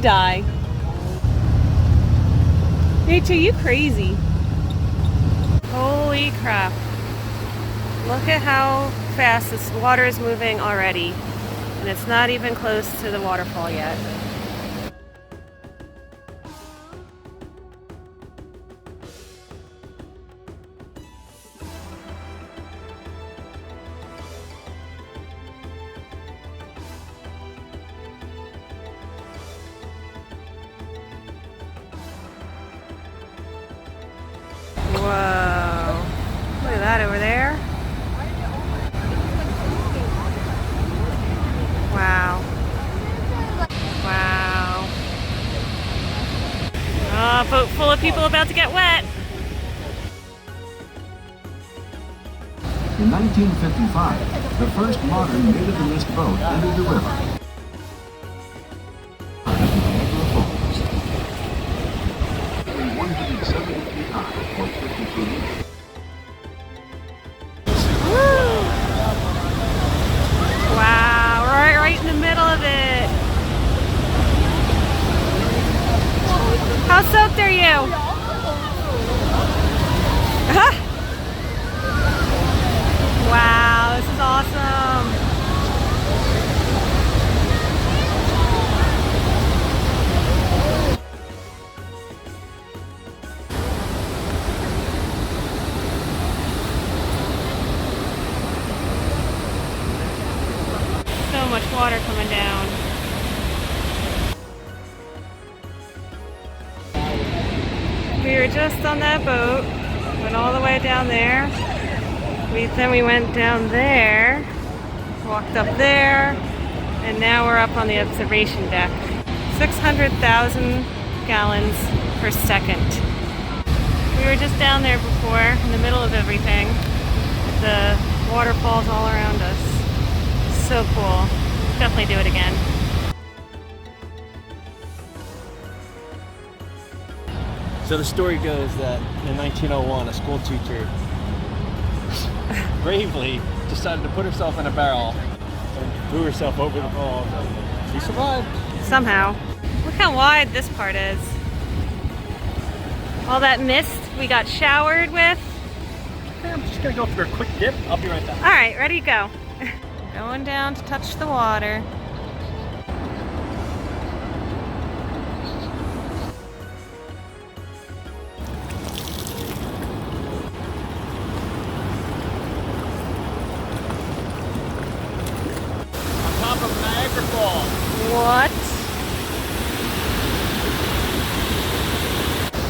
could die. Nature, you crazy. Holy crap. Look at how fast this water is moving already. And it's not even close to the waterfall yet. Whoa. Look at that over there. Wow. Wow. Oh, boat full of people about to get wet. In 1955, the first modern native-to-list boat entered the river. Niagara Falls. 170 feet high, or 52 meters. Wow, right in the middle of it. How soaked are you? Wow, this is awesome. So much water coming down. We were just on that boat, went all the way down there. Then we went down there, walked up there, and now we're up on the observation deck. 600,000 gallons per second. We were just down there before, in the middle of everything. The waterfalls all around us. So cool. Definitely do it again. So the story goes that in 1901, a school teacher bravely decided to put herself in a barrel and threw herself over the falls. She survived. Somehow. Look how wide this part is. All that mist we got showered with. Okay, I'm just gonna go for a quick dip. I'll be right back. All right, ready to go. Going down to touch the water. On top of Niagara Falls. What?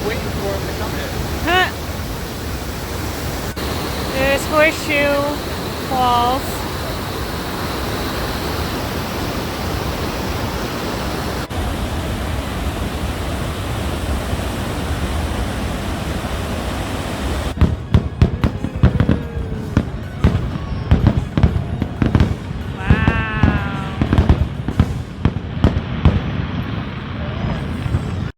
Waiting for him to come in. Huh. There's Horseshoe Falls.